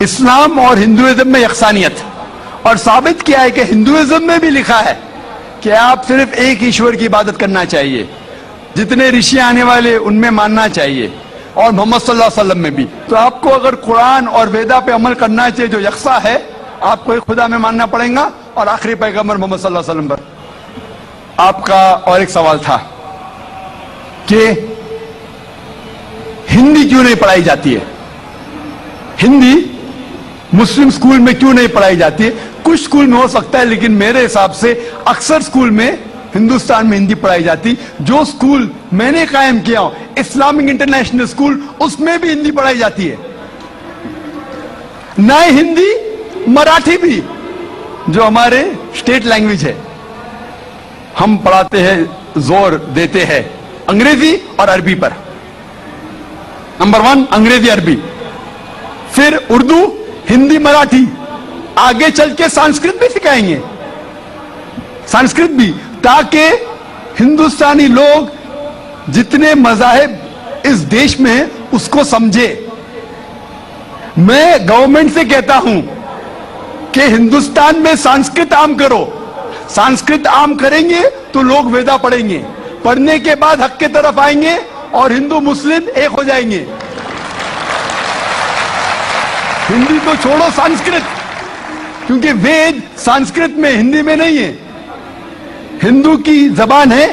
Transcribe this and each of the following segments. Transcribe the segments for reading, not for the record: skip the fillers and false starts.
اسلام اور ہندوازم میں یکسانیت، اور ثابت کیا ہے کہ ہندوازم میں بھی لکھا ہے کہ آپ صرف ایک ایشور کی عبادت کرنا چاہیے، جتنے رشی آنے والے ان میں ماننا چاہیے، اور محمد صلی اللہ علیہ وسلم میں بھی۔ تو آپ کو اگر قرآن اور ویدا پہ عمل کرنا چاہیے جو یکساں ہے، آپ کو ایک خدا میں ماننا پڑے گا اور آخری پیغمبر محمد صلی اللہ علیہ وسلم پر۔ آپ کا اور ایک سوال تھا کہ ہندی کیوں نہیں پڑھائی جاتی ہے، ہندی مسلم سکول میں کیوں نہیں پڑھائی جاتی ہے؟ کچھ سکول میں ہو سکتا ہے، لیکن میرے حساب سے اکثر سکول میں ہندوستان میں ہندی پڑھائی جاتی۔ جو سکول میں نے قائم کیا ہوں، اسلامک انٹرنیشنل سکول، اس میں بھی ہندی پڑھائی جاتی ہے، نہ ہندی مراٹھی بھی، جو ہمارے اسٹیٹ لینگویج ہے، ہم پڑھاتے ہیں، زور دیتے ہیں انگریزی اور عربی پر۔ نمبر 1 انگریزی عربی، پھر اردو، ہندی، مراٹھی، آگے چل کے سنسکرت بھی سکھائیں گے، سنسکرت بھی، تاکہ ہندوستانی لوگ جتنے مذاہب اس دیش میں ہیں اس کو سمجھے۔ میں گورنمنٹ سے کہتا ہوں کہ ہندوستان میں سنسکرت عام کرو، سنسکرت عام کریں گے تو لوگ ویدا پڑھیں گے، پڑھنے کے بعد حق کے طرف آئیں گے اور ہندو مسلم ایک ہو جائیں گے۔ ہندی تو چھوڑو، سنسکرت، کیونکہ وید سنسکرت میں، ہندی میں نہیں ہے، ہندو کی زبان ہے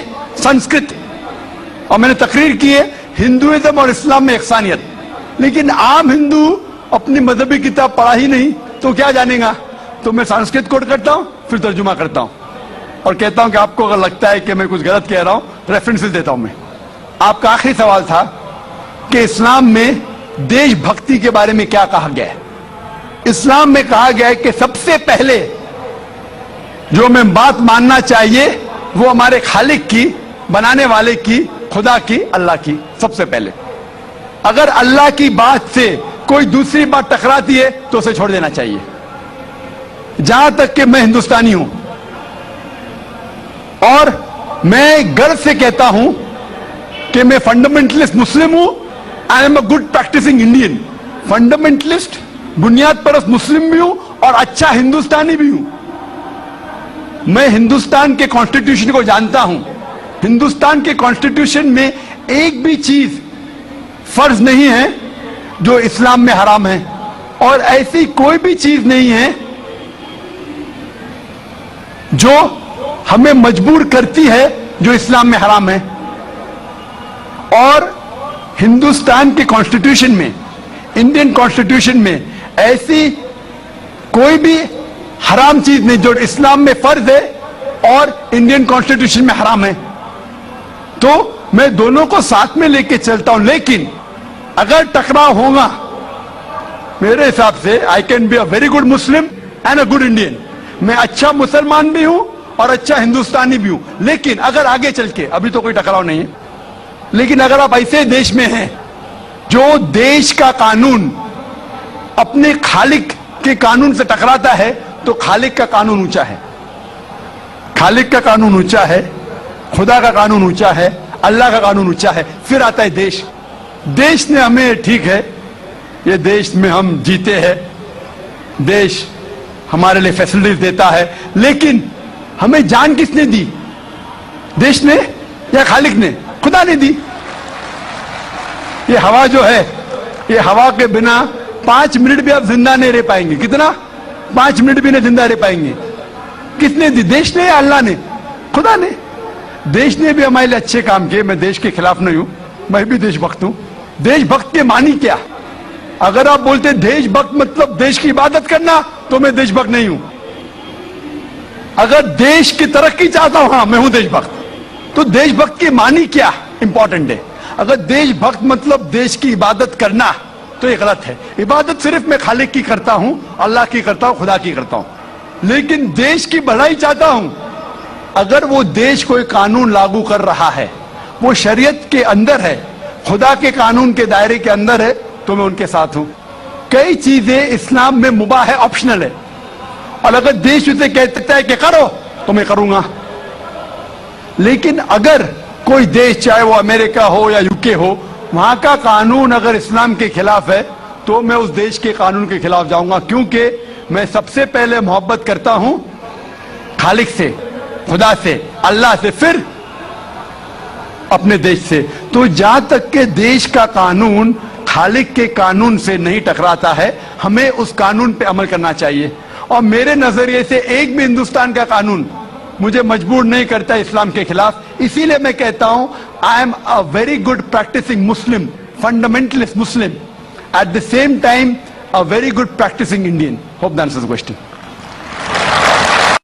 سنسکرت، اور میں نے تقریر کی ہے ہندوازم اور اسلام میں یکسانیت۔ لیکن عام ہندو اپنی مذہبی کتاب پڑھا ہی نہیں تو کیا جانے گا؟ تو میں سنسکرت کوٹ کرتا ہوں، پھر ترجمہ کرتا ہوں، اور کہتا ہوں کہ آپ کو اگر لگتا ہے کہ میں کچھ غلط کہہ رہا ہوں، ریفرنسز دیتا ہوں میں۔ آپ کا آخری سوال تھا کہ اسلام میں دیش بھکتی کے بارے میں کیا کہا گیا ہے۔ اسلام میں کہا گیا ہے کہ سب سے پہلے جو ہمیں بات ماننا چاہیے وہ ہمارے خالق کی، بنانے والے کی، خدا کی، اللہ کی، سب سے پہلے۔ اگر اللہ کی بات سے کوئی دوسری بات ٹکراتی ہے تو اسے چھوڑ دینا چاہیے۔ جہاں تک کہ میں ہندوستانی ہوں اور میں گرو سے کہتا ہوں کہ میں فنڈامنٹلسٹ مسلم ہوں، I am a good practising Indian, fundamentalist بنیاد پرست مسلم بھی ہوں اور اچھا ہندوستانی بھی ہوں۔ میں ہندوستان کے کانسٹیٹیوشن کو جانتا ہوں۔ ہندوستان کے کانسٹیٹیوشن میں ایک بھی چیز فرض نہیں ہے جو اسلام میں حرام ہے، اور ایسی کوئی بھی چیز نہیں ہے جو ہمیں مجبور کرتی ہے جو اسلام میں حرام ہے۔ اور ہندوستان کے کانسٹیٹیوشن میں، انڈین کانسٹیٹیوشن میں ایسی کوئی بھی حرام چیز نہیں جو اسلام میں فرض ہے اور انڈین کانسٹیٹیوشن میں حرام ہے۔ تو میں دونوں کو ساتھ میں لے کے چلتا ہوں، لیکن اگر ٹکراؤ ہوگا، میرے حساب سے I can be a very good Muslim and a good Indian, میں اچھا مسلمان بھی ہوں اور اچھا ہندوستانی بھی ہوں، لیکن اگر آگے چل کے، ابھی تو کوئی ٹکراؤ نہیں ہے، لیکن اگر آپ ایسے دیش میں ہیں جو دیش کا قانون اپنے خالق کے قانون سے ٹکراتا ہے، تو خالق کا قانون اونچا ہے، خالق کا قانون اونچا ہے، خدا کا قانون اونچا ہے، اللہ کا قانون اونچا ہے، پھر آتا ہے دیش۔ دیش نے ہمیں، ٹھیک ہے، یہ دیش میں ہم جیتے ہیں، دیش ہمارے لیے فیسلٹیز دیتا ہے، لیکن ہمیں جان کس نے دی؟ دیش نے یا خالق نے؟ خدا نے دی۔ یہ ہوا جو ہے، یہ ہوا کے بنا 5 منٹ بھی آپ زندہ نہیں رہ پائیں گے۔ کتنا؟ 5 منٹ بھی نہیں زندہ رہ پائیں گے۔ کس نے دی؟ دیش نے یا اللہ نے؟ خدا نے۔ دیش نے بھی ہمارے لیے اچھے کام کیے، میں دیش کے خلاف نہیں ہوں، میں بھی دیش بھکت ہوں۔ دیش بھکت کے معنی کیا؟ اگر آپ بولتے دیش بھکت مطلب دیش کی عبادت کرنا، تو میں دیش بھکت نہیں ہوں۔ اگر دیش کی ترقی چاہتا ہوں، ہاں میں ہوں دیش بھکت۔ تو دیش بھکت کے معنی کیا امپورٹنٹ ہے؟ اگر دیش بھکت مطلب دیش کی عبادت کرنا، تو یہ غلط ہے۔ عبادت صرف میں خالق کی کرتا ہوں، اللہ کی کرتا ہوں، خدا کی کرتا ہوں، لیکن دیش کی بھلائی چاہتا ہوں۔ اگر وہ دیش کوئی قانون لاگو کر رہا ہے، وہ شریعت کے اندر ہے، خدا کے قانون کے دائرے کے اندر ہے، تو میں ان کے ساتھ ہوں۔ کئی چیزیں اسلام میں مباح ہے، آپشنل ہے، اور اگر دیش اسے کہتا ہے کہ کرو تو میں کروں گا۔ لیکن اگر کوئی دیش، چاہے وہ امریکہ ہو یا UK ہو، وہاں کا قانون اگر اسلام کے خلاف ہے تو میں اس دیش کے قانون کے خلاف جاؤں گا, کیونکہ میں سب سے پہلے محبت کرتا ہوں خالق سے, خدا سے, اللہ سے, پھر اپنے دیش سے. تو جہاں تک کہ دیش کا قانون خالق کے قانون سے نہیں ٹکراتا ہے, ہمیں اس قانون پہ عمل کرنا چاہیے. اور میرے نظریے سے ایک بھی ہندوستان کا قانون مجھے مجبور نہیں کرتا اسلام کے خلاف. اسی لیے میں کہتا ہوں I am a very good practicing Muslim, fundamentalist Muslim, at the same time a very good practicing Indian. Hope that answers the question.